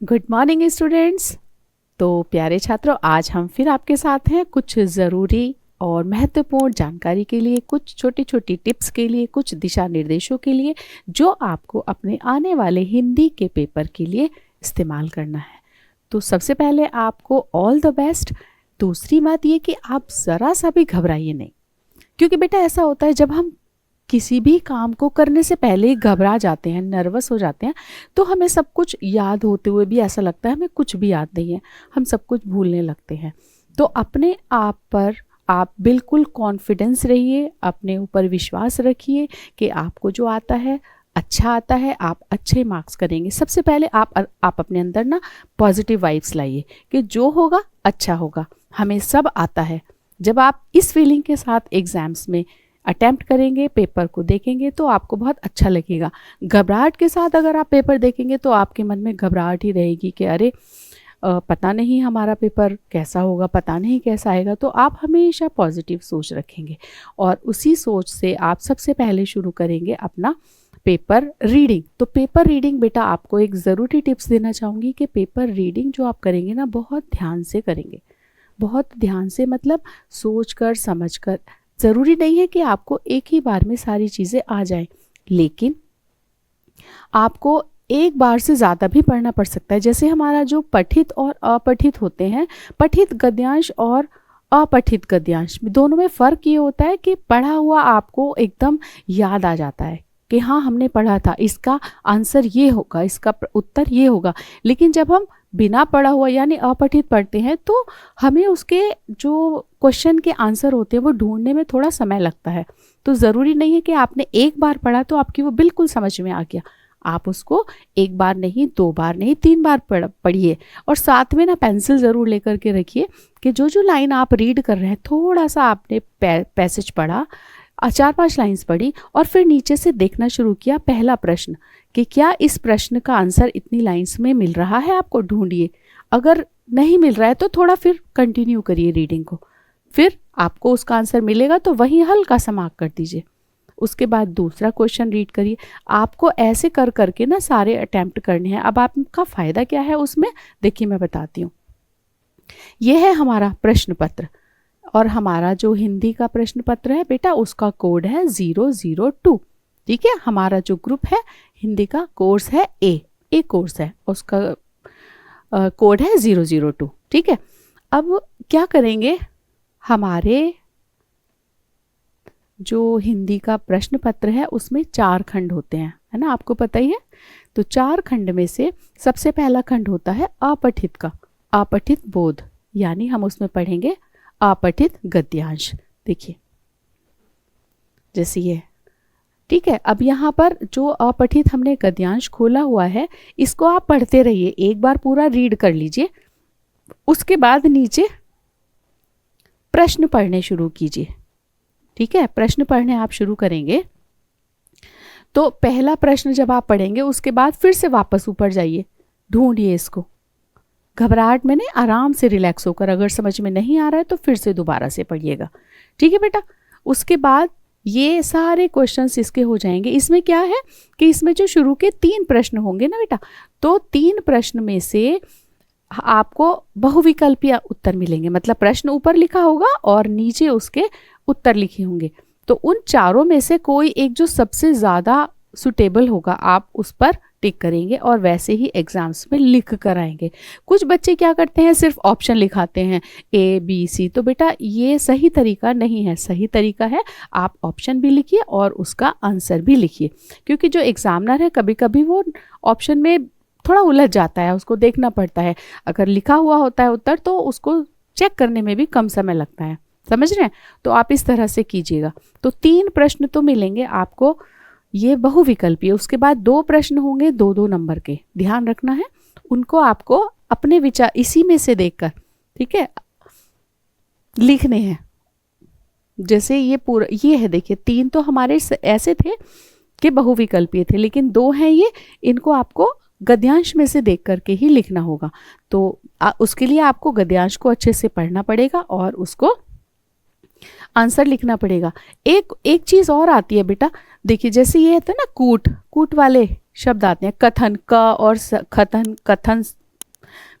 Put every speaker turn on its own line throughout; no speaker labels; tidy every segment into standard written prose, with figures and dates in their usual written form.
Good morning students. तो प्यारे छात्रों, आज हम फिर आपके साथ हैं कुछ ज़रूरी और महत्वपूर्ण जानकारी के लिए, कुछ छोटी छोटी टिप्स के लिए, कुछ दिशा निर्देशों के लिए जो आपको अपने आने वाले हिंदी के पेपर के लिए इस्तेमाल करना है। तो सबसे पहले आपको ऑल द बेस्ट। दूसरी बात ये कि आप ज़रा सा भी घबराइए नहीं, क्योंकि बेटा ऐसा होता है जब हम किसी भी काम को करने से पहले ही घबरा जाते हैं, नर्वस हो जाते हैं, तो हमें सब कुछ याद होते हुए भी ऐसा लगता है हमें कुछ भी याद नहीं है, हम सब कुछ भूलने लगते हैं। तो अपने आप पर आप बिल्कुल कॉन्फिडेंस रहिए, अपने ऊपर विश्वास रखिए कि आपको जो आता है अच्छा आता है, आप अच्छे मार्क्स करेंगे। सबसे पहले आप अपने अंदर ना पॉजिटिव वाइब्स लाइए कि जो होगा अच्छा होगा, हमें सब आता है। जब आप इस फीलिंग के साथ एग्ज़ाम्स में अटेम्प्ट करेंगे, पेपर को देखेंगे, तो आपको बहुत अच्छा लगेगा। घबराहट के साथ अगर आप पेपर देखेंगे तो आपके मन में घबराहट ही रहेगी कि अरे पता नहीं हमारा पेपर कैसा होगा, पता नहीं कैसा आएगा। तो आप हमेशा पॉजिटिव सोच रखेंगे और उसी सोच से आप सबसे पहले शुरू करेंगे अपना पेपर रीडिंग। तो पेपर रीडिंग बेटा, आपको एक ज़रूरी टिप्स देना चाहूँगी कि पेपर रीडिंग जो आप करेंगे ना, बहुत ध्यान से करेंगे। बहुत ध्यान से मतलब सोच कर समझ कर। ज़रूरी नहीं है कि आपको एक ही बार में सारी चीज़ें आ जाएं, लेकिन आपको एक बार से ज़्यादा भी पढ़ना पड़ सकता है। जैसे हमारा जो पठित और अपठित होते हैं, पठित गद्यांश और अपठित गद्यांश दोनों में फ़र्क ये होता है कि पढ़ा हुआ आपको एकदम याद आ जाता है कि हाँ हमने पढ़ा था, इसका आंसर ये होगा, इसका उत्तर ये होगा। लेकिन जब हम बिना पढ़ा हुआ यानी अपठित पढ़ते हैं तो हमें उसके जो क्वेश्चन के आंसर होते हैं वो ढूंढने में थोड़ा समय लगता है। तो ज़रूरी नहीं है कि आपने एक बार पढ़ा तो आपकी वो बिल्कुल समझ में आ गया। आप उसको एक बार नहीं, दो बार नहीं, 3 बार पढ़िए। और साथ में ना पेंसिल ज़रूर लेकर के रखिए कि जो जो लाइन आप रीड कर रहे हैं, थोड़ा सा आपने पैसेज पढ़ा, 4-5 लाइन्स पढ़ी और फिर नीचे से देखना शुरू किया पहला प्रश्न कि क्या इस प्रश्न का आंसर इतनी लाइन्स में मिल रहा है, आपको ढूंढिए। अगर नहीं मिल रहा है तो थोड़ा फिर कंटिन्यू करिए रीडिंग को, फिर आपको उसका आंसर मिलेगा तो वहीं हल्का सा मार्क कर दीजिए। उसके बाद दूसरा क्वेश्चन रीड करिए। आपको ऐसे कर करके ना सारे अटेम्प्ट करने हैं। अब आपका फ़ायदा क्या है उसमें, देखिए मैं बताती हूँ। ये है हमारा प्रश्न पत्र और हमारा जो हिंदी का प्रश्न पत्र है बेटा, उसका कोड है 002। ठीक है, हमारा जो ग्रुप है हिंदी का कोर्स है ए कोर्स है, उसका कोड है 002। ठीक है, अब क्या करेंगे, हमारे जो हिंदी का प्रश्न पत्र है उसमें 4 खंड होते हैं, है ना, आपको पता ही है। तो 4 खंड में से सबसे पहला खंड होता है अपठित का, अपठित बोध, यानी हम उसमें पढ़ेंगे अपठित गद्यांश। देखिए जैसे ये, ठीक है। अब यहाँ पर जो अपठित हमने गद्यांश खोला हुआ है, इसको आप पढ़ते रहिए, एक बार पूरा रीड कर लीजिए। उसके बाद नीचे प्रश्न पढ़ने शुरू कीजिए। ठीक है, प्रश्न पढ़ने आप शुरू करेंगे तो पहला प्रश्न जब आप पढ़ेंगे उसके बाद फिर से वापस ऊपर जाइए, ढूंढिए इसको। घबराहट में नहीं, आराम से रिलैक्स होकर, अगर समझ में नहीं आ रहा है तो फिर से दोबारा से पढ़िएगा। ठीक है बेटा, उसके बाद ये सारे क्वेश्चंस इसके हो जाएंगे। इसमें क्या है कि इसमें जो शुरू के 3 प्रश्न होंगे ना बेटा, तो 3 प्रश्न में से आपको बहुविकल्पीय उत्तर मिलेंगे। मतलब प्रश्न ऊपर लिखा होगा और नीचे उसके उत्तर लिखे होंगे। तो उन चारों में से कोई एक जो सबसे ज़्यादा सुटेबल होगा, आप उस पर टिक करेंगे और वैसे ही एग्जाम्स में लिख कर आएंगे। कुछ बच्चे क्या करते हैं, सिर्फ ऑप्शन लिखाते हैं ABC। तो बेटा ये सही तरीका नहीं है। सही तरीका है आप ऑप्शन भी लिखिए और उसका आंसर भी लिखिए, क्योंकि जो एग्जामिनर है कभी कभी वो ऑप्शन में थोड़ा उलझ जाता है, उसको देखना पड़ता है। अगर लिखा हुआ होता है उत्तर तो उसको चेक करने में भी कम समय लगता है, समझ रहे हैं। तो आप इस तरह से कीजिएगा। तो 3 प्रश्न तो मिलेंगे आपको, ये बहुविकल्पीय। उसके बाद 2 प्रश्न होंगे 2-2 नंबर के, ध्यान रखना है। उनको आपको अपने विचार इसी में से देखकर, ठीक है, लिखने हैं। जैसे ये पूरा ये है, देखिए 3 तो हमारे ऐसे थे कि बहुविकल्पीय थे, लेकिन 2 हैं ये, इनको आपको गद्यांश में से देख करके ही लिखना होगा। तो उसके लिए आपको गद्यांश को अच्छे से पढ़ना पड़ेगा और उसको आंसर लिखना पड़ेगा। एक चीज़ और आती है बेटा, देखिए जैसे ये है ना, कूट वाले शब्द आते हैं, कथन, क और खतन, कथन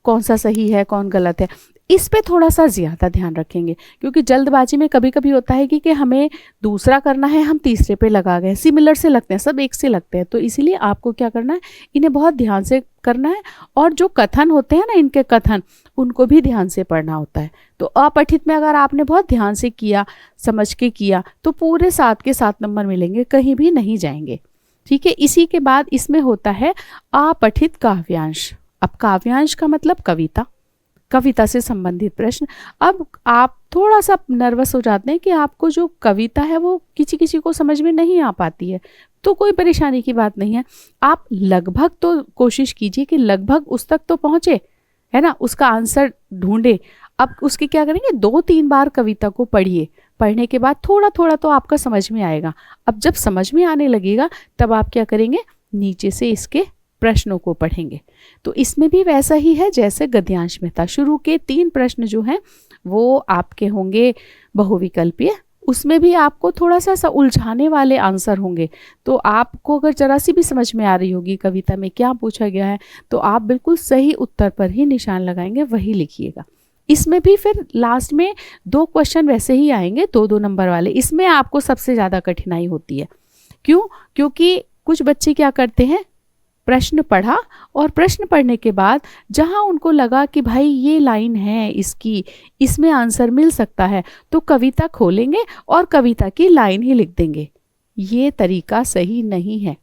कौन सा सही है कौन गलत है, इस पे थोड़ा सा ज़्यादा ध्यान रखेंगे। क्योंकि जल्दबाजी में कभी कभी होता है कि हमें दूसरा करना है, हम तीसरे पे लगा गए, सिमिलर से लगते हैं, सब एक से लगते हैं। तो इसीलिए आपको क्या करना है, इन्हें बहुत ध्यान से करना है। और जो कथन होते हैं ना, इनके कथन, उनको भी ध्यान से पढ़ना होता है। तो अपठित में अगर आपने बहुत ध्यान से किया, समझ के किया, तो पूरे 7 के 7 नंबर मिलेंगे, कहीं भी नहीं जाएंगे। ठीक है। इसी के बाद इसमें होता है अपठित काव्यांश। अब काव्यांश का मतलब कविता, कविता से संबंधित प्रश्न। अब आप थोड़ा सा नर्वस हो जाते हैं कि आपको जो कविता है वो किसी किसी को समझ में नहीं आ पाती है, तो कोई परेशानी की बात नहीं है। आप लगभग तो कोशिश कीजिए कि लगभग उस तक तो पहुंचे, है ना, उसका आंसर ढूंढे। अब उसके क्या करेंगे, 2-3 बार कविता को पढ़िए। पढ़ने के बाद थोड़ा थोड़ा तो आपका समझ में आएगा। अब जब समझ में आने लगेगा तब आप क्या करेंगे, नीचे से इसके प्रश्नों को पढ़ेंगे। तो इसमें भी वैसा ही है जैसे गद्यांश में था। शुरू के 3 प्रश्न जो हैं वो आपके होंगे बहुविकल्पीय, उसमें भी आपको थोड़ा सा उलझाने वाले आंसर होंगे। तो आपको अगर जरा सी भी समझ में आ रही होगी कविता में क्या पूछा गया है, तो आप बिल्कुल सही उत्तर पर ही निशान लगाएंगे, वही लिखिएगा। इसमें भी फिर लास्ट में 2 क्वेश्चन वैसे ही आएंगे, 2-2 नंबर वाले। इसमें आपको सबसे ज़्यादा कठिनाई होती है। क्यों? क्योंकि कुछ बच्चे क्या करते हैं, प्रश्न पढ़ा और प्रश्न पढ़ने के बाद जहां उनको लगा कि भाई ये लाइन है इसकी, इसमें आंसर मिल सकता है, तो कविता खोलेंगे और कविता की लाइन ही लिख देंगे। ये तरीका सही नहीं है।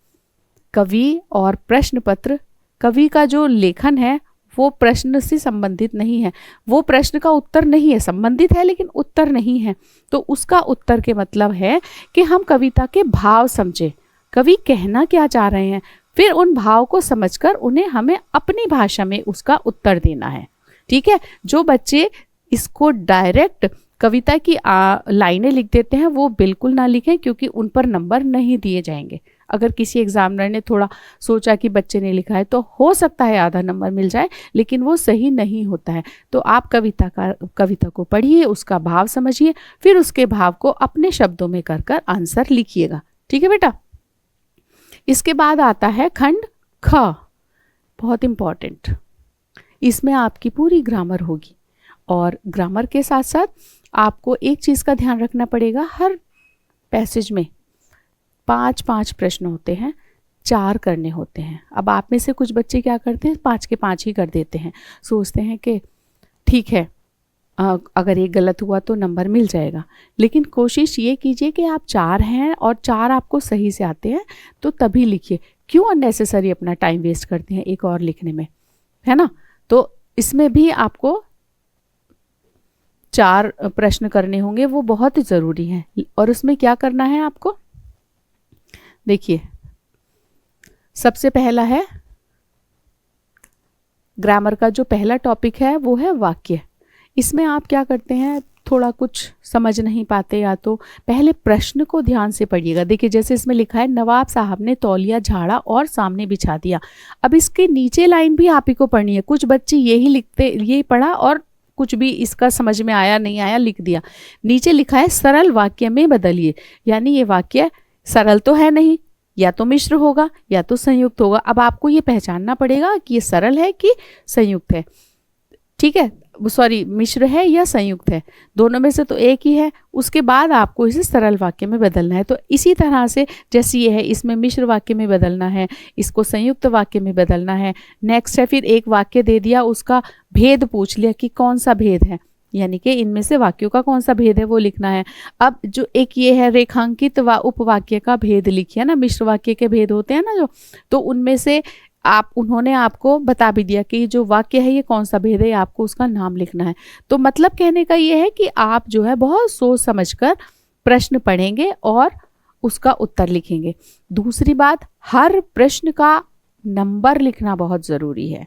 कवि और प्रश्न पत्र, कवि का जो लेखन है वो प्रश्न से संबंधित नहीं है, वो प्रश्न का उत्तर नहीं है, संबंधित है लेकिन उत्तर नहीं है। तो उसका उत्तर के मतलब है कि हम कविता के भाव समझे, कवि कहना क्या चाह रहे हैं, फिर उन भाव को समझकर उन्हें हमें अपनी भाषा में उसका उत्तर देना है। ठीक है। जो बच्चे इसको डायरेक्ट कविता की लाइनें लिख देते हैं वो बिल्कुल ना लिखें, क्योंकि उन पर नंबर नहीं दिए जाएंगे। अगर किसी एग्जामिनर ने थोड़ा सोचा कि बच्चे ने लिखा है तो हो सकता है आधा नंबर मिल जाए, लेकिन वो सही नहीं होता है। तो आप कविता को पढ़िए, उसका भाव समझिए, फिर उसके भाव को अपने शब्दों में कर आंसर लिखिएगा। ठीक है बेटा। इसके बाद आता है खंड ख, बहुत इंपॉर्टेंट। इसमें आपकी पूरी ग्रामर होगी, और ग्रामर के साथ साथ आपको एक चीज़ का ध्यान रखना पड़ेगा, हर पैसेज में 5-5 प्रश्न होते हैं, 4 करने होते हैं। अब आप में से कुछ बच्चे क्या करते हैं, 5 के 5 ही कर देते हैं, सोचते हैं कि ठीक है अगर एक गलत हुआ तो नंबर मिल जाएगा। लेकिन कोशिश ये कीजिए कि आप 4 हैं और 4 आपको सही से आते हैं तो तभी लिखिए। क्यों अननेसेसरी अपना टाइम वेस्ट करते हैं एक और लिखने में, है ना। तो इसमें भी आपको 4 प्रश्न करने होंगे, वो बहुत ज़रूरी हैं। और उसमें क्या करना है आपको, देखिए सबसे पहला है ग्रामर का जो पहला टॉपिक है वो है वाक्य। इसमें आप क्या करते हैं, थोड़ा कुछ समझ नहीं पाते या तो पहले प्रश्न को ध्यान से पढ़िएगा। देखिए जैसे इसमें लिखा है, नवाब साहब ने तौलिया झाड़ा और सामने बिछा दिया। अब इसके नीचे लाइन भी आप ही को पढ़नी है। कुछ बच्चे यही लिखते, यही पढ़ा और कुछ भी इसका समझ में आया नहीं आया लिख दिया। नीचे लिखा है सरल वाक्य में बदलिए, यानी ये वाक्य सरल तो है नहीं, या तो मिश्र होगा या तो संयुक्त होगा। अब आपको ये पहचानना पड़ेगा कि ये सरल है कि संयुक्त है। ठीक है, सॉरी मिश्र है या संयुक्त है, दोनों में से तो एक ही है। उसके बाद आपको इसे सरल वाक्य में बदलना है। तो इसी तरह से जैसे ये है, इसमें मिश्र वाक्य में बदलना है, इसको संयुक्त वाक्य में बदलना है। नेक्स्ट है, फिर एक वाक्य दे दिया, उसका भेद पूछ लिया कि कौन सा भेद है, यानी कि इनमें से वाक्यों का कौन सा भेद है वो लिखना है। अब जो एक ये है रेखांकित व उपवाक्य का भेद लिखिए ना, मिश्र वाक्य के भेद होते हैं ना जो, तो उनमें से उन्होंने आपको बता भी दिया कि जो वाक्य है ये कौन सा भेद है, आपको उसका नाम लिखना है। तो मतलब कहने का ये है कि आप जो है बहुत सोच समझकर प्रश्न पढ़ेंगे और उसका उत्तर लिखेंगे। दूसरी बात, हर प्रश्न का नंबर लिखना बहुत ज़रूरी है।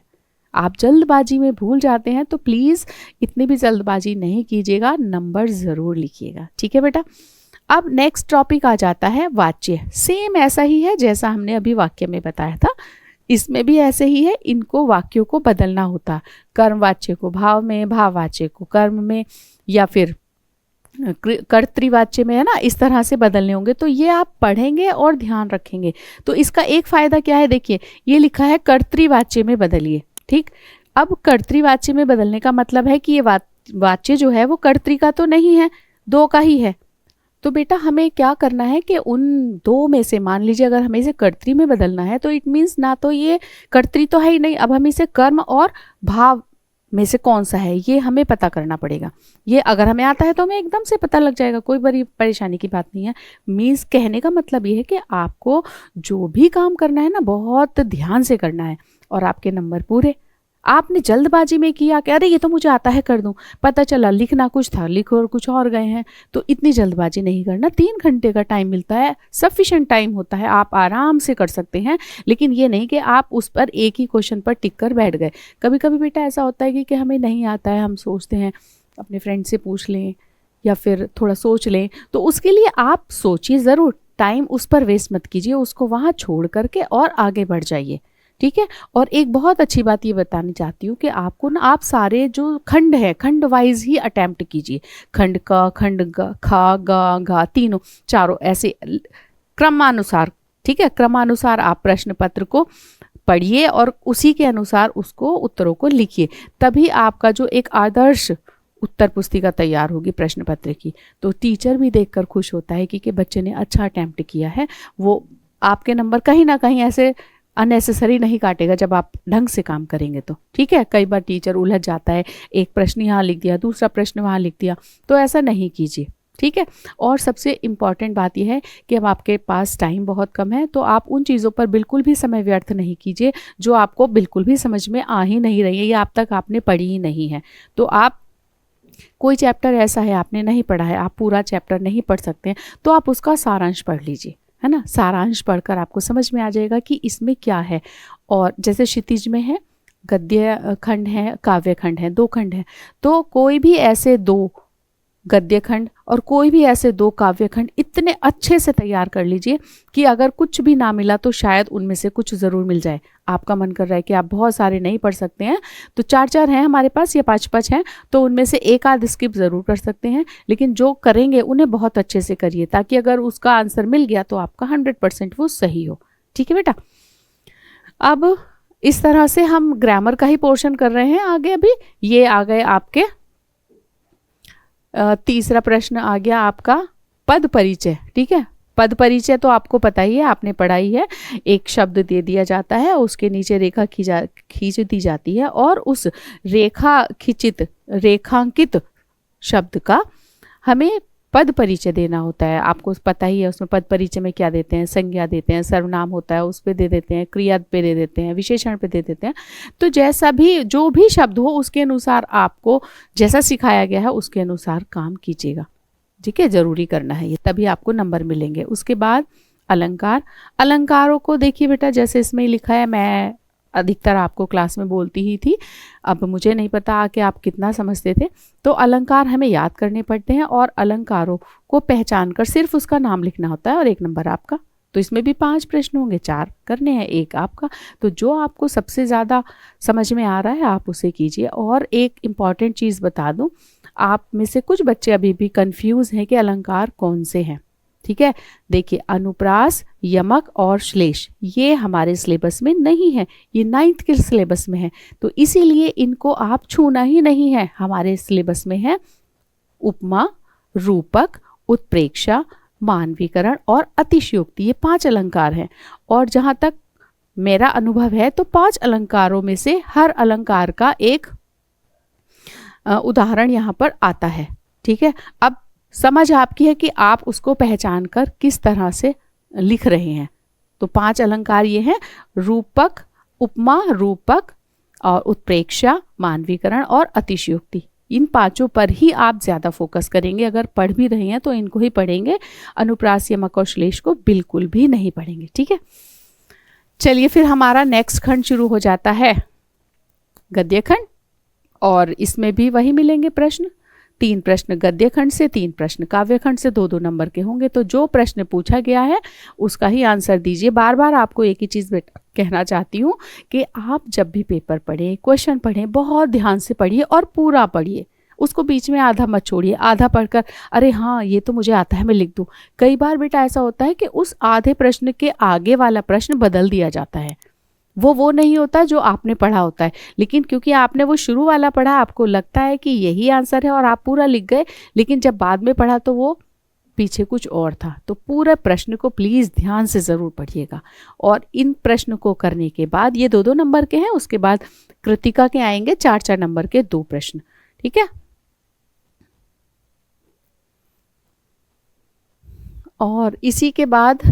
आप जल्दबाजी में भूल जाते हैं तो प्लीज़ इतनी भी जल्दबाजी नहीं कीजिएगा, नंबर ज़रूर लिखिएगा। ठीक है बेटा। अब नेक्स्ट टॉपिक आ जाता है वाच्य। सेम ऐसा ही है जैसा हमने अभी वाक्य में बताया था, इसमें भी ऐसे ही है। इनको वाक्यों को बदलना होता, कर्मवाच्य को भाव में, भाववाच्य को कर्म में, या फिर कर्तृवाच्य में, है ना, इस तरह से बदलने होंगे। तो ये आप पढ़ेंगे और ध्यान रखेंगे। तो इसका एक फ़ायदा क्या है, देखिए ये लिखा है कर्तृवाच्य में बदलिए। ठीक, अब कर्तृवाच्य में बदलने का मतलब है कि ये वाच्य जो है वो कर्तृ का तो नहीं है, दो का ही है। तो बेटा हमें क्या करना है कि उन दो में से, मान लीजिए अगर हमें इसे कर्तृ में बदलना है तो इट मीन्स ना तो ये कर्तृ तो है ही नहीं, अब हम इसे कर्म और भाव में से कौन सा है ये हमें पता करना पड़ेगा। ये अगर हमें आता है तो हमें एकदम से पता लग जाएगा, कोई बड़ी परेशानी की बात नहीं है। मीन्स कहने का मतलब ये है कि आपको जो भी काम करना है ना बहुत ध्यान से करना है और आपके नंबर पूरे। आपने जल्दबाजी में किया कि अरे ये तो मुझे आता है कर दूं, पता चला लिखना कुछ था, लिख और कुछ और गए हैं। तो इतनी जल्दबाजी नहीं करना, 3 घंटे का टाइम मिलता है, सफिशिएंट टाइम होता है, आप आराम से कर सकते हैं। लेकिन ये नहीं कि आप उस पर एक ही क्वेश्चन पर टिक कर बैठ गए। कभी कभी बेटा ऐसा होता है कि हमें नहीं आता है, हम सोचते हैं अपने फ्रेंड से पूछ लें या फिर थोड़ा सोच लें। तो उसके लिए आप सोचिए ज़रूर, टाइम उस पर वेस्ट मत कीजिए, उसको वहाँ छोड़ करके और आगे बढ़ जाइए, ठीक है। और एक बहुत अच्छी बात ये बतानी चाहती हूँ कि आपको ना, आप सारे जो खंड है खंड वाइज ही अटेम्प्ट कीजिए, खंड क, खंड ग, खा, गा, घा, तीनों चारों ऐसे क्रमानुसार, ठीक है। क्रमानुसार आप प्रश्न पत्र को पढ़िए और उसी के अनुसार उसको उत्तरों को लिखिए, तभी आपका जो एक आदर्श उत्तर पुस्तिका तैयार होगी प्रश्न पत्र की। तो टीचर भी देखकर खुश होता है कि बच्चे ने अच्छा अटेम्प्ट किया है, वो आपके नंबर कहीं ना कहीं ऐसे अननेसेसरी नहीं काटेगा जब आप ढंग से काम करेंगे तो, ठीक है। कई बार टीचर उलझ जाता है, एक प्रश्न यहाँ लिख दिया, दूसरा प्रश्न वहाँ लिख दिया, तो ऐसा नहीं कीजिए, ठीक है। और सबसे इम्पॉर्टेंट बात यह है कि अब आपके पास टाइम बहुत कम है, तो आप उन चीज़ों पर बिल्कुल भी समय व्यर्थ नहीं कीजिए जो आपको बिल्कुल भी समझ में आ ही नहीं रही है या अब तक आपने पढ़ी ही नहीं है। तो आप कोई चैप्टर ऐसा है आपने नहीं पढ़ा है, आप पूरा चैप्टर नहीं पढ़ सकते हैं, तो आप उसका सारांश पढ़ लीजिए, है ना। सारांश पढ़कर आपको समझ में आ जाएगा कि इसमें क्या है। और जैसे क्षितिज में है, गद्य खंड है, काव्य खंड है, 2 खंड है, तो कोई भी ऐसे 2 गद्य खंड और कोई भी ऐसे 2 काव्य खंड इतने अच्छे से तैयार कर लीजिए कि अगर कुछ भी ना मिला तो शायद उनमें से कुछ ज़रूर मिल जाए। आपका मन कर रहा है कि आप बहुत सारे नहीं पढ़ सकते हैं, तो 4-4 हैं हमारे पास या 5-5 हैं, तो उनमें से एक आध स्किप ज़रूर कर सकते हैं, लेकिन जो करेंगे उन्हें बहुत अच्छे से करिए ताकि अगर उसका आंसर मिल गया तो आपका 100% वो सही हो, ठीक है बेटा। अब इस तरह से हम ग्रामर का ही पोर्शन कर रहे हैं आगे। अभी ये आ गए आपके तीसरा प्रश्न आ गया आपका पद परिचय, ठीक है। पद परिचय तो आपको पता ही है, आपने पढ़ाई है। एक शब्द दे दिया जाता है, उसके नीचे रेखा खींच दी जाती है और उस रेखांकित शब्द का हमें पद परिचय देना होता है। आपको पता ही है उसमें पद परिचय में क्या देते हैं, संज्ञा देते हैं, सर्वनाम होता है उस पे दे देते हैं, क्रिया पे दे देते हैं, विशेषण पे दे देते हैं। तो जैसा भी जो भी शब्द हो उसके अनुसार आपको जैसा सिखाया गया है उसके अनुसार काम कीजिएगा, ठीक है। जरूरी करना है ये, तभी आपको नंबर मिलेंगे। उसके बाद अलंकार, अलंकारों को देखिए बेटा, जैसे इसमें लिखा है, मैं अधिकतर आपको क्लास में बोलती ही थी, अब मुझे नहीं पता कि आप कितना समझते थे। तो अलंकार हमें याद करने पड़ते हैं और अलंकारों को पहचान कर सिर्फ उसका नाम लिखना होता है और 1 नंबर आपका। तो इसमें भी 5 प्रश्न होंगे, 4 करने हैं, 1 आपका। तो जो आपको सबसे ज़्यादा समझ में आ रहा है आप उसे कीजिए। और एक इम्पॉर्टेंट चीज़ बता दूं, आप में से कुछ बच्चे अभी भी कंफ्यूज हैं कि अलंकार कौन से हैं, ठीक है। देखिए, अनुप्रास, यमक और श्लेष ये हमारे सिलेबस में नहीं है, ये 9th के सिलेबस में है, तो इसीलिए इनको आप छूना ही नहीं है। हमारे सिलेबस में है उपमा, रूपक, उत्प्रेक्षा, मानवीकरण और अतिशयोक्ति, ये 5 अलंकार हैं। और जहाँ तक मेरा अनुभव है तो 5 अलंकारों में से हर अलंकार का एक उदाहरण यहाँ पर आता है, ठीक है। अब समझ आपकी है कि आप उसको पहचान कर किस तरह से लिख रहे हैं। तो 5 अलंकार ये हैं, रूपक, उपमा, रूपक और उत्प्रेक्षा, मानवीकरण और अतिशयोक्ति। इन 5 पर ही आप ज़्यादा फोकस करेंगे। अगर पढ़ भी रहे हैं तो इनको ही पढ़ेंगे, अनुप्रास, यमक और श्लेष को बिल्कुल भी नहीं पढ़ेंगे, ठीक है। चलिए फिर हमारा नेक्स्ट खंड शुरू हो जाता है, गद्य खंड, और इसमें भी वही मिलेंगे प्रश्न। 3 प्रश्न गद्य खंड से, 3 प्रश्न काव्य खंड से, 2-2 नंबर के होंगे। तो जो प्रश्न पूछा गया है उसका ही आंसर दीजिए। बार बार आपको एक ही चीज़ कहना चाहती हूँ कि आप जब भी पेपर पढ़ें, क्वेश्चन पढ़ें, बहुत ध्यान से पढ़िए और पूरा पढ़िए, उसको बीच में आधा मत छोड़िए। आधा पढ़कर अरे हाँ ये तो मुझे आता है मैं लिख दूँ, कई बार बेटा ऐसा होता है कि उस आधे प्रश्न के आगे वाला प्रश्न बदल दिया जाता है, वो नहीं होता जो आपने पढ़ा होता है, लेकिन क्योंकि आपने वो शुरू वाला पढ़ा, आपको लगता है कि यही आंसर है और आप पूरा लिख गए, लेकिन जब बाद में पढ़ा तो वो पीछे कुछ और था। तो पूरे प्रश्न को प्लीज़ ध्यान से ज़रूर पढ़िएगा। और इन प्रश्न को करने के बाद, ये 2-2 नंबर के हैं, उसके बाद कृतिका के आएंगे 4-4 नंबर के 2 प्रश्न। ठीक है, और इसी के बाद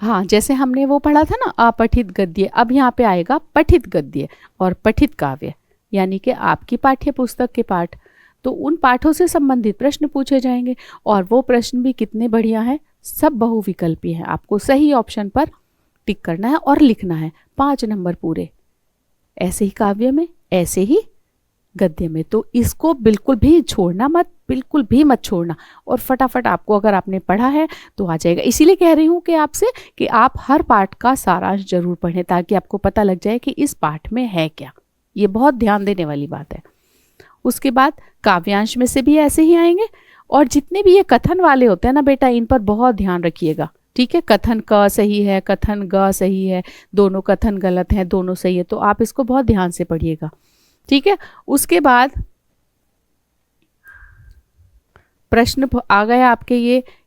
हाँ, जैसे हमने वो पढ़ा था ना अपठित गद्य, अब यहाँ पे आएगा पठित गद्य और पठित काव्य, यानी कि आपकी पाठ्य पुस्तक के पाठ। तो उन पाठों से संबंधित प्रश्न पूछे जाएंगे, और वो प्रश्न भी कितने बढ़िया हैं, सब बहुविकल्पी हैं। आपको सही ऑप्शन पर टिक करना है और लिखना है, 5 नंबर पूरे, ऐसे ही काव्य में, ऐसे ही गद्य में। तो इसको बिल्कुल भी छोड़ना मत, बिल्कुल भी मत छोड़ना, और फटाफट आपको, अगर आपने पढ़ा है तो आ जाएगा। इसीलिए कह रही हूँ कि आपसे कि आप हर पाठ का सारांश जरूर पढ़ें, ताकि आपको पता लग जाए कि इस पाठ में है क्या। ये बहुत ध्यान देने वाली बात है। उसके बाद काव्यांश में से भी ऐसे ही आएंगे, और जितने भी ये कथन वाले होते हैं ना बेटा, इन पर बहुत ध्यान रखिएगा। ठीक है, कथन क सही है, कथन ग सही है, दोनों कथन गलत हैं, दोनों सही है, तो आप इसको बहुत ध्यान से पढ़िएगा। ठीक है, उसके बाद प्रश्न आ गया आपके,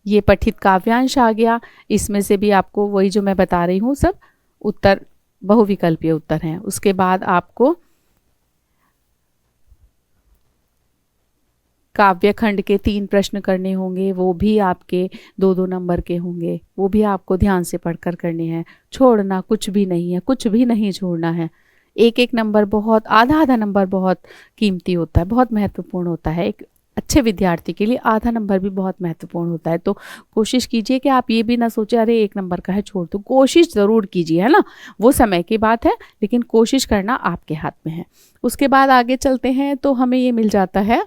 ये पठित काव्यांश आ गया। इसमें से भी आपको वही जो मैं बता रही हूँ, सब उत्तर बहुविकल्पीय उत्तर हैं। उसके बाद आपको काव्य खंड के 3 प्रश्न करने होंगे, वो भी आपके 2-2 नंबर के होंगे, वो भी आपको ध्यान से पढ़कर करने हैं। छोड़ना कुछ भी नहीं है, कुछ भी नहीं छोड़ना है। 1-1 नंबर बहुत, आधा नंबर बहुत कीमती होता है, बहुत महत्वपूर्ण होता है। एक अच्छे विद्यार्थी के लिए आधा नंबर भी बहुत महत्वपूर्ण होता है। तो कोशिश कीजिए कि आप ये भी ना सोचे अरे 1 नंबर का है छोड़ दो, कोशिश ज़रूर कीजिए, है ना। वो समय की बात है, लेकिन कोशिश करना आपके हाथ में है। उसके बाद आगे चलते हैं, तो हमें ये मिल जाता है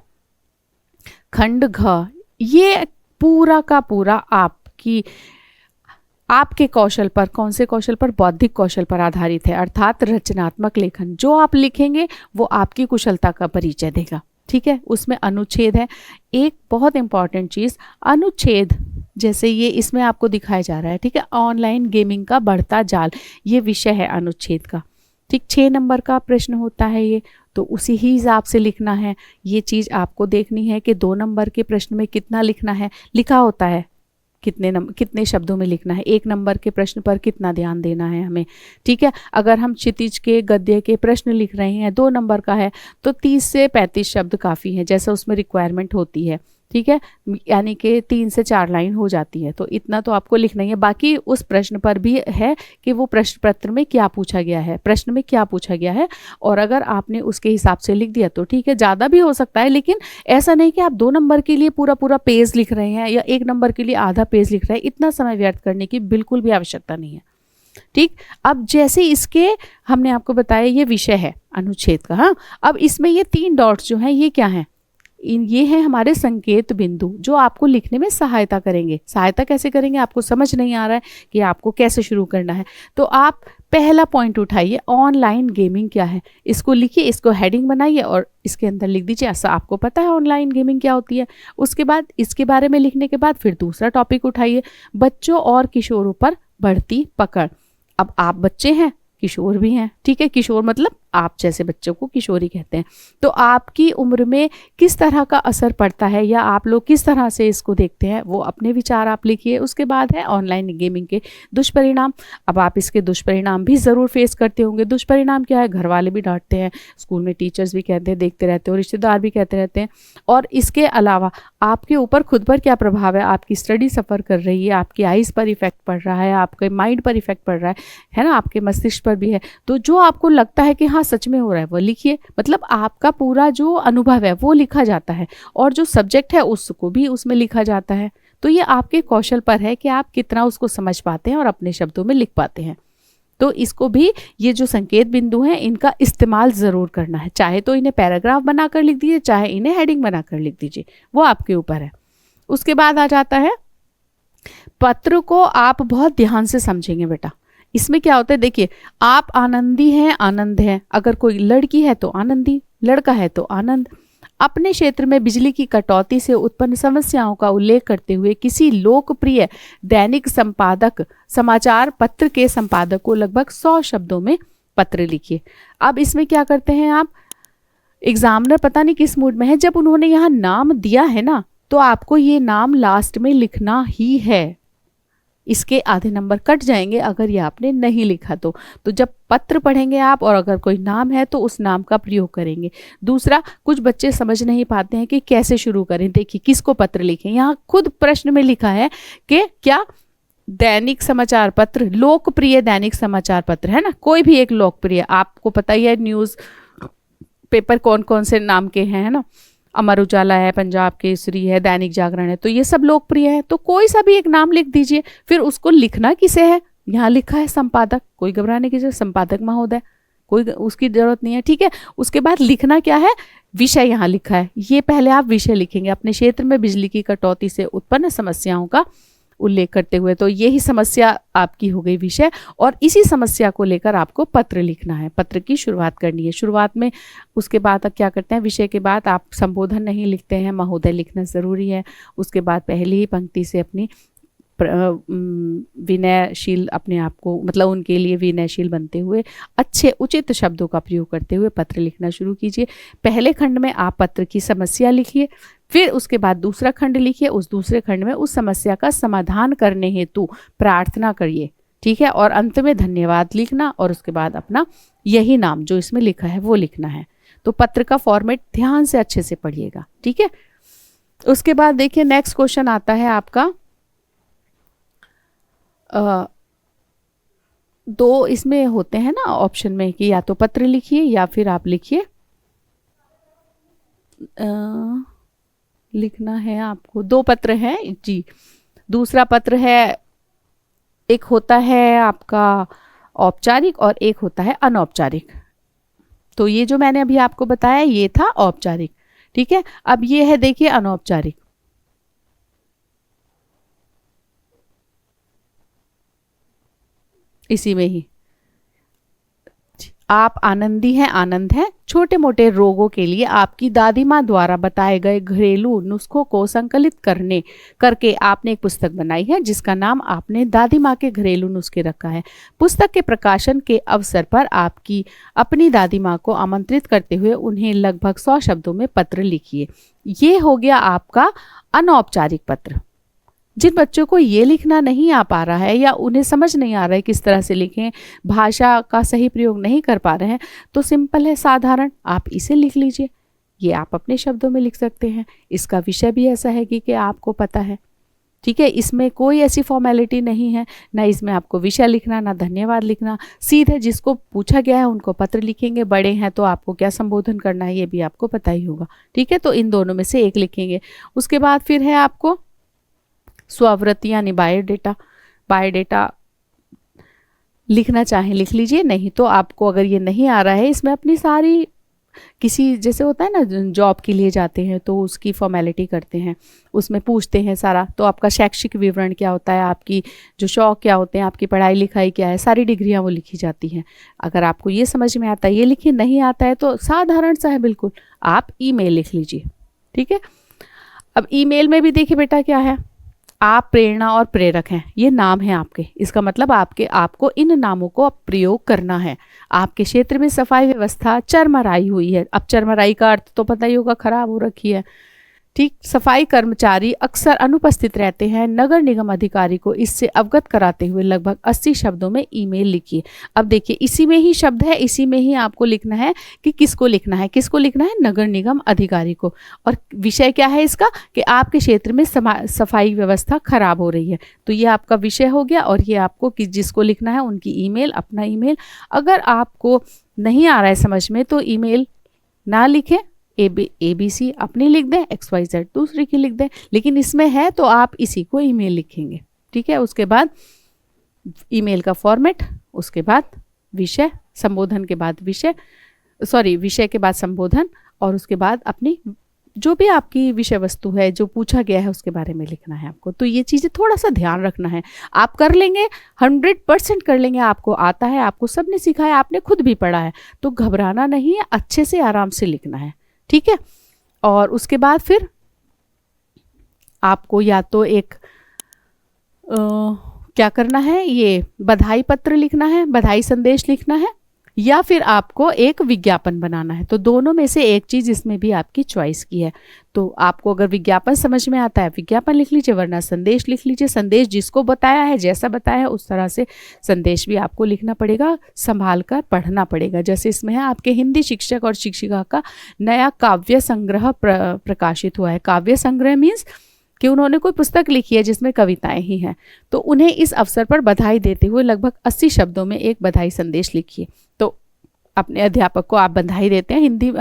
खंड घ। ये पूरा का पूरा आपके कौशल पर, कौन से कौशल पर, बौद्धिक कौशल पर आधारित है, अर्थात रचनात्मक लेखन। जो आप लिखेंगे वो आपकी कुशलता का परिचय देगा। ठीक है, उसमें अनुच्छेद है। एक बहुत इंपॉर्टेंट चीज़, अनुच्छेद जैसे ये इसमें आपको दिखाया जा रहा है। ठीक है, ऑनलाइन गेमिंग का बढ़ता जाल, ये विषय है अनुच्छेद का। ठीक, 6 नंबर का प्रश्न होता है ये, तो उसी ही हिसाब से लिखना है। ये चीज़ आपको देखनी है कि 2 नंबर के प्रश्न में कितना लिखना है, लिखा होता है कितने शब्दों में लिखना है। 1 नंबर के प्रश्न पर कितना ध्यान देना है हमें। ठीक है, अगर हम क्षितिज के गद्य के प्रश्न लिख रहे हैं, 2 नंबर का है, तो 30 से 35 शब्द काफ़ी हैं, जैसा उसमें रिक्वायरमेंट होती है। ठीक है, यानी कि 3 से 4 लाइन हो जाती है, तो इतना तो आपको लिखना ही है। बाकी उस प्रश्न पर भी है कि वो प्रश्न पत्र में क्या पूछा गया है, प्रश्न में क्या पूछा गया है, और अगर आपने उसके हिसाब से लिख दिया तो ठीक है, ज़्यादा भी हो सकता है, लेकिन ऐसा नहीं कि आप 2 नंबर के लिए पूरा पेज लिख रहे हैं या 1 नंबर के लिए आधा पेज लिख रहे हैं। इतना समय व्यर्थ करने की बिल्कुल भी आवश्यकता नहीं है। ठीक, अब जैसे इसके हमने आपको बताया ये विषय है अनुच्छेद का। हाँ, अब इसमें ये 3 डॉट्स जो हैं, ये क्या हैं, ये हैं हमारे संकेत बिंदु, जो आपको लिखने में सहायता करेंगे। सहायता कैसे करेंगे, आपको समझ नहीं आ रहा है कि आपको कैसे शुरू करना है, तो आप पहला पॉइंट उठाइए, ऑनलाइन गेमिंग क्या है, इसको लिखिए, इसको हेडिंग बनाइए और इसके अंदर लिख दीजिए ऐसा आपको पता है ऑनलाइन गेमिंग क्या होती है। उसके बाद इसके बारे में लिखने के बाद फिर दूसरा टॉपिक उठाइए, बच्चों और किशोरों पर बढ़ती पकड़। अब आप बच्चे हैं, किशोर भी हैं। ठीक है, किशोर मतलब आप जैसे बच्चों को किशोरी कहते हैं। तो आपकी उम्र में किस तरह का असर पड़ता है, या आप लोग किस तरह से इसको देखते हैं, वो अपने विचार आप लिखिए। उसके बाद है ऑनलाइन गेमिंग के दुष्परिणाम। अब आप इसके दुष्परिणाम भी ज़रूर फेस करते होंगे। दुष्परिणाम क्या है, घर वाले भी डांटते हैं, स्कूल में टीचर्स भी कहते हैं, देखते रहते हो, रिश्तेदार भी कहते रहते हैं। और इसके अलावा आपके ऊपर खुद पर क्या प्रभाव है, आपकी स्टडी सफ़र कर रही है, आपकी आइज़ पर इफेक्ट पड़ रहा है, आपके माइंड पर इफेक्ट पड़ रहा है ना, आपके मस्तिष्क पर भी है। तो जो आपको लगता है कि हाँ सच में हो रहा है वो लिखिए, मतलब आपका पूरा जो अनुभव है वो लिखा जाता है, और जो सब्जेक्ट है उसको भी उसमें लिखा जाता है। तो ये आपके कौशल पर है कि आप कितना उसको समझ पाते हैं और अपने शब्दों में लिख पाते हैं। तो इसको भी, ये जो संकेत बिंदु हैं इनका इस्तेमाल ज़रूर करना है। चाहे तो इन्हें पैराग्राफ बनाकर लिख दीजिए, चाहे इन्हें हेडिंग बनाकर लिख दीजिए, वो आपके ऊपर है। उसके बाद आ जाता है पत्र को आप बहुत ध्यान से समझेंगे बेटा। इसमें क्या होता है, देखिए, आप आनंदी हैं, आनंद है, अगर कोई लड़की है तो आनंदी, लड़का है तो आनंद। अपने क्षेत्र में बिजली की कटौती से उत्पन्न समस्याओं का उल्लेख करते हुए किसी लोकप्रिय दैनिक संपादक समाचार पत्र के संपादक को लगभग 100 शब्दों में पत्र लिखिए। अब इसमें क्या करते हैं आप, एग्जामिनर पता नहीं किस मूड में है, जब उन्होंने यहाँ नाम दिया है ना, तो आपको ये नाम लास्ट में लिखना ही है। इसके आधे नंबर कट जाएंगे अगर ये आपने नहीं लिखा तो जब पत्र पढ़ेंगे आप और अगर कोई नाम है तो उस नाम का प्रयोग करेंगे। दूसरा, कुछ बच्चे समझ नहीं पाते हैं कि कैसे शुरू करें। देखिए किसको पत्र लिखें, यहाँ खुद प्रश्न में लिखा है कि क्या दैनिक समाचार पत्र, लोकप्रिय दैनिक समाचार पत्र है ना, कोई भी एक लोकप्रिय, आपको पता ही है न्यूज पेपर कौन कौन से नाम के हैं, है ना, अमर उजाला है, पंजाब केसरी है, दैनिक जागरण है, तो ये सब लोकप्रिय है। तो कोई सा भी एक नाम लिख दीजिए। फिर उसको लिखना किसे है, यहाँ लिखा है संपादक, कोई घबराने की जरूरत, संपादक महोदय, कोई उसकी जरूरत नहीं है, ठीक है। उसके बाद लिखना क्या है, विषय यहाँ लिखा है, ये पहले आप विषय लिखेंगे, अपने क्षेत्र में बिजली की कटौती से उत्पन्न समस्याओं का उल्लेख करते हुए। तो यही समस्या आपकी हो गई विषय, और इसी समस्या को लेकर आपको पत्र लिखना है, पत्र की शुरुआत करनी है। शुरुआत में उसके बाद आप क्या करते हैं, विषय के बाद आप संबोधन नहीं लिखते हैं, महोदय लिखना ज़रूरी है। उसके बाद पहली ही पंक्ति से अपनी विनयशील, अपने आप को मतलब उनके लिए विनयशील बनते हुए अच्छे उचित शब्दों का प्रयोग करते हुए पत्र लिखना शुरू कीजिए। पहले खंड में आप पत्र की समस्या लिखिए, फिर उसके बाद दूसरा खंड लिखिए, उस दूसरे खंड में उस समस्या का समाधान करने हेतु प्रार्थना करिए, ठीक है। और अंत में धन्यवाद लिखना, और उसके बाद अपना यही नाम जो इसमें लिखा है वो लिखना है। तो पत्र का फॉर्मेट ध्यान से अच्छे से पढ़िएगा, ठीक है। उसके बाद देखिए नेक्स्ट क्वेश्चन आता है आपका, दो इसमें होते हैं ना ऑप्शन में कि या तो पत्र लिखिए या फिर आप लिखिए, लिखना है आपको, दो पत्र हैं जी। दूसरा पत्र है, एक होता है आपका औपचारिक और एक होता है अनौपचारिक। तो ये जो मैंने अभी आपको बताया ये था औपचारिक, ठीक है। अब ये है देखिए अनौपचारिक। इसी में ही आप आनंदी हैं, आनंद है, छोटे मोटे रोगों के लिए आपकी दादी माँ द्वारा बताए गए घरेलू नुस्खों को संकलित करके आपने एक पुस्तक बनाई है जिसका नाम आपने दादी माँ के घरेलू नुस्खे रखा है। पुस्तक के प्रकाशन के अवसर पर आपकी अपनी दादी माँ को आमंत्रित करते हुए उन्हें लगभग 100 शब्दों में पत्र लिखिए। ये हो गया आपका अनौपचारिक पत्र। जिन बच्चों को ये लिखना नहीं आ पा रहा है या उन्हें समझ नहीं आ रहा है किस तरह से लिखें, भाषा का सही प्रयोग नहीं कर पा रहे हैं, तो सिंपल है, साधारण, आप इसे लिख लीजिए। ये आप अपने शब्दों में लिख सकते हैं। इसका विषय भी ऐसा है कि आपको पता है, ठीक है। इसमें कोई ऐसी फॉर्मेलिटी नहीं है, ना इसमें आपको विषय लिखना, ना धन्यवाद लिखना। सीधे जिसको पूछा गया है उनको पत्र लिखेंगे। बड़े हैं तो आपको क्या संबोधन करना है ये भी आपको पता ही होगा, ठीक है। तो इन दोनों में से एक लिखेंगे। उसके बाद फिर है आपको स्ववृत्ति यानी बायोडेटा लिखना चाहें लिख लीजिए, नहीं तो आपको अगर ये नहीं आ रहा है, इसमें अपनी सारी, किसी जैसे होता है ना जॉब के लिए जाते हैं तो उसकी फॉर्मेलिटी करते हैं, उसमें पूछते हैं सारा, तो आपका शैक्षिक विवरण क्या होता है, आपकी जो शौक क्या होते हैं, आपकी पढ़ाई लिखाई क्या है, सारी डिग्रियां वो लिखी जाती हैं। अगर आपको ये समझ में आता है ये लिखिए, नहीं आता है तो साधारण सा है बिल्कुल, आप ईमेल लिख लीजिए, ठीक है। अब ईमेल में भी देखिए बेटा क्या है, आप प्रेरणा और प्रेरक हैं, ये नाम है आपके, इसका मतलब आपको इन नामों को प्रयोग करना है। आपके क्षेत्र में सफाई व्यवस्था चरमराई हुई है। अब चरमराई का अर्थ तो पता ही होगा, खराब हो रखी है, ठीक। सफाई कर्मचारी अक्सर अनुपस्थित रहते हैं। नगर निगम अधिकारी को इससे अवगत कराते हुए लगभग 80 शब्दों में ईमेल लिखिए। अब देखिए इसी में ही शब्द है, इसी में ही आपको लिखना है कि किसको लिखना है, नगर निगम अधिकारी को। और विषय क्या है इसका, कि आपके क्षेत्र में सफाई व्यवस्था खराब हो रही है, तो ये आपका विषय हो गया। और ये आपको जिसको लिखना है उनकी ईमेल, अपना ईमेल। अगर आपको नहीं आ रहा है समझ में तो ईमेल ना लिखें, ABC अपनी लिख दें, XYZ दूसरे की लिख दें, लेकिन इसमें है तो आप इसी को ईमेल लिखेंगे, ठीक है। उसके बाद ईमेल का फॉर्मेट, उसके बाद विषय, संबोधन के बाद विषय के बाद संबोधन, और उसके बाद अपनी जो भी आपकी विषय वस्तु है जो पूछा गया है उसके बारे में लिखना है आपको। तो ये चीज़ें थोड़ा सा ध्यान रखना है, आप कर लेंगे, 100% कर लेंगे, आपको आता है, आपको सबने सिखाया, आपने खुद भी पढ़ा है, तो घबराना नहीं है, अच्छे से आराम से लिखना है, ठीक है। और उसके बाद फिर आपको या तो एक क्या करना है, ये बधाई पत्र लिखना है, बधाई संदेश लिखना है, या फिर आपको एक विज्ञापन बनाना है। तो दोनों में से एक चीज़ इसमें भी आपकी चॉइस की है। तो आपको अगर विज्ञापन समझ में आता है विज्ञापन लिख लीजिए, वरना संदेश लिख लीजिए। संदेश जिसको बताया है, जैसा बताया है उस तरह से संदेश भी आपको लिखना पड़ेगा, संभाल कर पढ़ना पड़ेगा। जैसे इसमें है आपके हिंदी शिक्षक और शिक्षिका का नया काव्य संग्रह प्रकाशित हुआ है। काव्य संग्रह मीन्स कि उन्होंने कोई पुस्तक लिखी है जिसमें कविताएं ही हैं। तो उन्हें इस अवसर पर बधाई देते हुए लगभग 80 शब्दों में एक बधाई संदेश लिखिए। तो अपने अध्यापक को आप बधाई देते हैं, हिंदी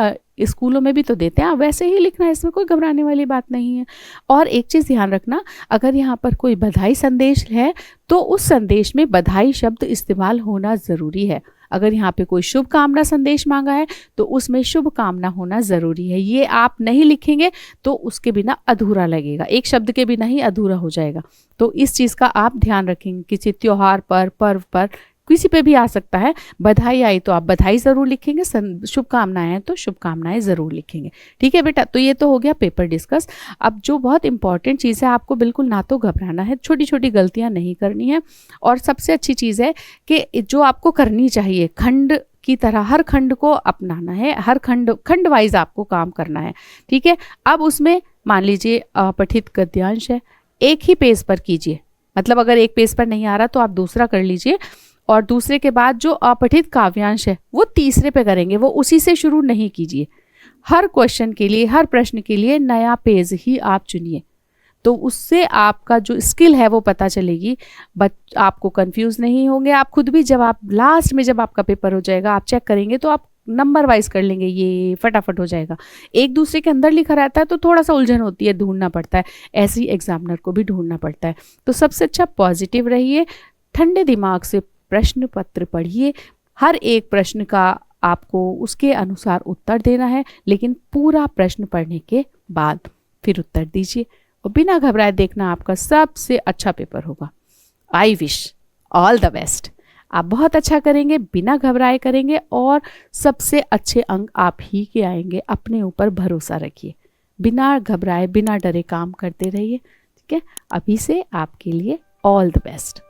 स्कूलों में भी तो देते हैं, आप वैसे ही लिखना है, इसमें कोई घबराने वाली बात नहीं है। और एक चीज़ ध्यान रखना, अगर यहाँ पर कोई बधाई संदेश है तो उस संदेश में बधाई शब्द इस्तेमाल होना ज़रूरी है। अगर यहाँ पे कोई शुभकामना संदेश मांगा है तो उसमें शुभकामना होना ज़रूरी है। ये आप नहीं लिखेंगे तो उसके बिना अधूरा लगेगा, एक शब्द के बिना ही अधूरा हो जाएगा। तो इस चीज़ का आप ध्यान रखेंगे। किसी त्योहार पर, पर्व पर, किसी पे भी आ सकता है। बधाई आई तो आप बधाई ज़रूर लिखेंगे, शुभकामनाएं हैं तो शुभकामनाएं ज़रूर लिखेंगे। ठीक है बेटा, तो ये तो हो गया पेपर डिस्कस। अब जो बहुत इंपॉर्टेंट चीज़ है, आपको बिल्कुल ना तो घबराना है, छोटी छोटी गलतियां नहीं करनी है। और सबसे अच्छी चीज़ है कि जो आपको करनी चाहिए, खंड की तरह हर खंड को अपनाना है, हर खंड वाइज आपको काम करना है। ठीक है, अब उसमें मान लीजिए अपठित गद्यांश है, एक ही पेज पर कीजिए। मतलब अगर एक पेज पर नहीं आ रहा तो आप दूसरा कर लीजिए, और दूसरे के बाद जो अपठित काव्यांश है वो तीसरे पे करेंगे, वो उसी से शुरू नहीं कीजिए। हर क्वेश्चन के लिए, हर प्रश्न के लिए नया पेज ही आप चुनिए, तो उससे आपका जो स्किल है वो पता चलेगी। आपको कंफ्यूज नहीं होंगे। आप खुद भी जब आप लास्ट में, जब आपका पेपर हो जाएगा, आप चेक करेंगे तो आप नंबर वाइज कर लेंगे, ये फटाफट हो जाएगा। एक दूसरे के अंदर लिखा रहता है तो थोड़ा सा उलझन होती है, ढूंढना पड़ता है, ऐसे ही एग्जामिनर को भी ढूंढना पड़ता है। तो सबसे अच्छा पॉजिटिव रहिए, ठंडे दिमाग से प्रश्न पत्र पढ़िए। हर एक प्रश्न का आपको उसके अनुसार उत्तर देना है, लेकिन पूरा प्रश्न पढ़ने के बाद फिर उत्तर दीजिए, और बिना घबराए देखना आपका सबसे अच्छा पेपर होगा। I wish all the best. आप बहुत अच्छा करेंगे, बिना घबराए करेंगे, और सबसे अच्छे अंक आप ही के आएंगे। अपने ऊपर भरोसा रखिए, बिना घबराए, बिना डरे काम करते रहिए। ठीक है, अभी से आपके लिए ऑल द बेस्ट।